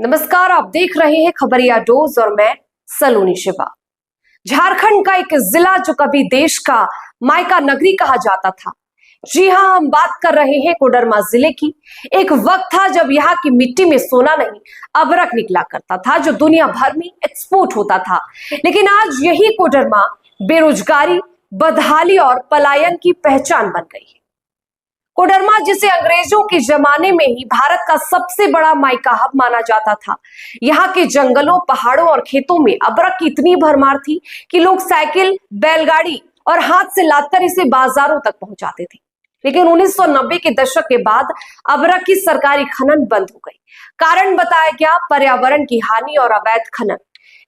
नमस्कार, आप देख रहे हैं खबरिया डोज और मैं सलोनी शिवा। झारखंड का एक जिला जो कभी देश का मायका नगरी कहा जाता था। जी हां, हम बात कर रहे हैं कोडरमा जिले की। एक वक्त था जब यहाँ की मिट्टी में सोना नहीं अबरक निकला करता था, जो दुनिया भर में एक्सपोर्ट होता था। लेकिन आज यही कोडरमा बेरोजगारी, बदहाली और पलायन की पहचान बन गई है। कोडरमा, जिसे अंग्रेजों के जमाने में ही भारत का सबसे बड़ा माइका हब माना जाता था, यहाँ के जंगलों, पहाड़ों और खेतों में अबरक की इतनी भरमार थी कि लोग साइकिल, बैलगाड़ी और हाथ से लाकर इसे बाजारों तक पहुंचाते थे। लेकिन 1990 के दशक के बाद अबरक की सरकारी खनन बंद हो गई। कारण बताया गया पर्यावरण की हानि और अवैध खनन।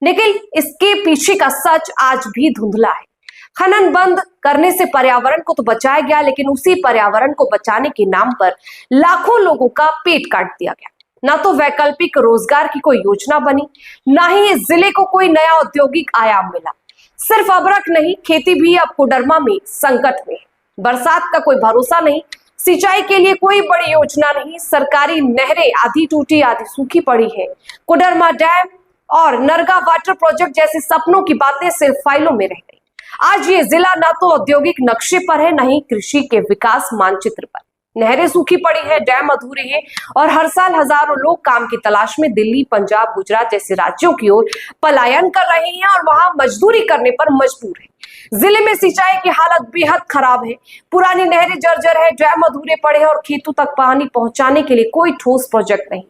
लेकिन इसके पीछे का सच आज भी धुंधला है। खनन बंद करने से पर्यावरण को तो बचाया गया, लेकिन उसी पर्यावरण को बचाने के नाम पर लाखों लोगों का पेट काट दिया गया। ना तो वैकल्पिक रोजगार की कोई योजना बनी, ना ही इस जिले को कोई नया औद्योगिक आयाम मिला। सिर्फ अबरक नहीं, खेती भी अब कोडरमा में संकट में है। बरसात का कोई भरोसा नहीं, सिंचाई के लिए कोई बड़ी योजना नहीं। सरकारी नहरें आधी टूटी आधी सूखी पड़ी है। कोडरमा डैम और नरगा वाटर प्रोजेक्ट जैसे सपनों की बातें सिर्फ फाइलों में रह गई। आज ये जिला ना तो औद्योगिक नक्शे पर है, न ही कृषि के विकास मानचित्र पर। नहरें सूखी पड़ी है, डैम अधूरे हैं और हर साल हजारों लोग काम की तलाश में दिल्ली, पंजाब, गुजरात जैसे राज्यों की ओर पलायन कर रहे हैं और वहां मजदूरी करने पर मजबूर है। जिले में सिंचाई की हालत बेहद खराब है। पुरानी नहरें जर्जर है, डैम अधूरे पड़े हैं और खेतों तक पानी पहुंचाने के लिए कोई ठोस प्रोजेक्ट नहीं।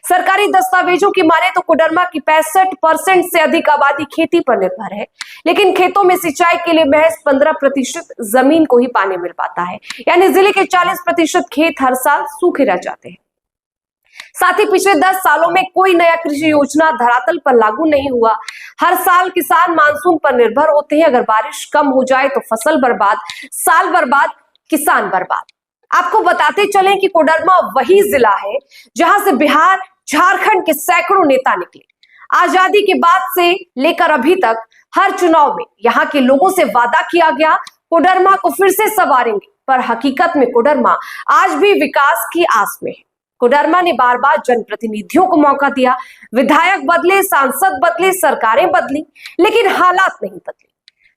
सरकारी दस्तावेजों की माने तो कोडरमा की 65% से अधिक आबादी खेती पर निर्भर है, लेकिन खेतों में सिंचाई के लिए महज 15% जमीन को ही पानी मिल पाता है। यानी जिले के 40% खेत हर साल सूखे रह जाते हैं। साथ ही पिछले 10 सालों में कोई नया कृषि योजना धरातल पर लागू नहीं हुआ। हर साल किसान मानसून पर निर्भर होते हैं। अगर बारिश कम हो जाए तो फसल बर्बाद, साल बर्बाद, किसान बर्बाद। आपको बताते चलें कि कोडरमा वही जिला है जहां से बिहार, झारखंड के सैकड़ों नेता निकले। आजादी के बाद से लेकर अभी तक हर चुनाव में यहाँ के लोगों से वादा किया गया, कोडरमा को फिर से संवारेंगे। पर हकीकत में कोडरमा आज भी विकास की आस में है। कोडरमा ने बार बार जनप्रतिनिधियों को मौका दिया, विधायक बदले, सांसद बदले, सरकारें बदली, लेकिन हालात नहीं बदले।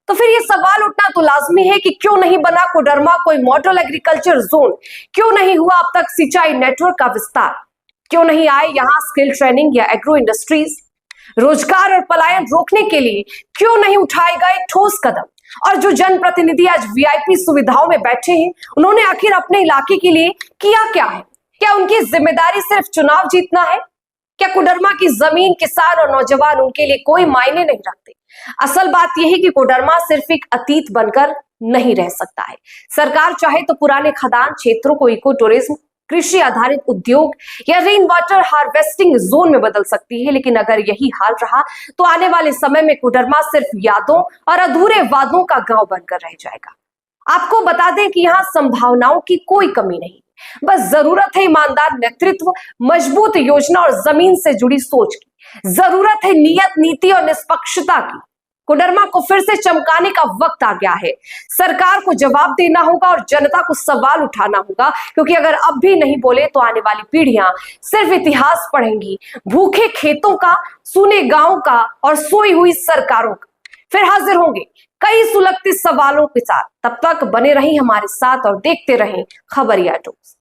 तो फिर ये सवाल उठना तो लाजमी है कि क्यों नहीं बना कोडरमा कोई मॉडल एग्रीकल्चर जोन? क्यों नहीं हुआ अब तक सिंचाई नेटवर्क का विस्तार? क्यों नहीं आए यहाँ स्किल ट्रेनिंग या एग्रो इंडस्ट्रीज? रोजगार और पलायन रोकने के लिए क्यों नहीं उठाए गए ठोस कदम? और जो जनप्रतिनिधि आज वीआईपी सुविधाओं में बैठे हैं, उन्होंने आखिर अपने इलाके के लिए किया क्या है? क्या उनकी जिम्मेदारी सिर्फ चुनाव जीतना है? क्या कोडरमा की जमीन, किसान और नौजवान उनके लिए कोई मायने नहीं रखते? असल बात यह है कि कोडरमा सिर्फ एक अतीत बनकर नहीं रह सकता है। सरकार चाहे तो पुराने खदान क्षेत्रों को इको टूरिज्म, कृषि आधारित उद्योग या रेन वाटर हार्वेस्टिंग जोन में बदल सकती है, लेकिन अगर यही हाल रहा तो आने वाले समय में कोडरमा सिर्फ यादों और अधूरे वादों का गांव बनकर रह जाएगा। आपको बता दें कि यहाँ संभावनाओं की कोई कमी नहीं, बस जरूरत है ईमानदार नेतृत्व, मजबूत योजना और जमीन से जुड़ी सोच की। जरूरत है नियत, नीति और निष्पक्षता की। कोडरमा को फिर से चमकाने का वक्त आ गया है। सरकार को जवाब देना होगा और जनता को सवाल उठाना होगा, क्योंकि अगर अब भी नहीं बोले तो आने वाली पीढ़ियां सिर्फ इतिहास पढ़ेंगी, भूखे खेतों का, सूने गांव का और सोई हुई सरकारों का। फिर हाजिर होंगे कई सुलगते सवालों के साथ। तब तक बने रहें हमारे साथ और देखते रहें खबरिया डोज।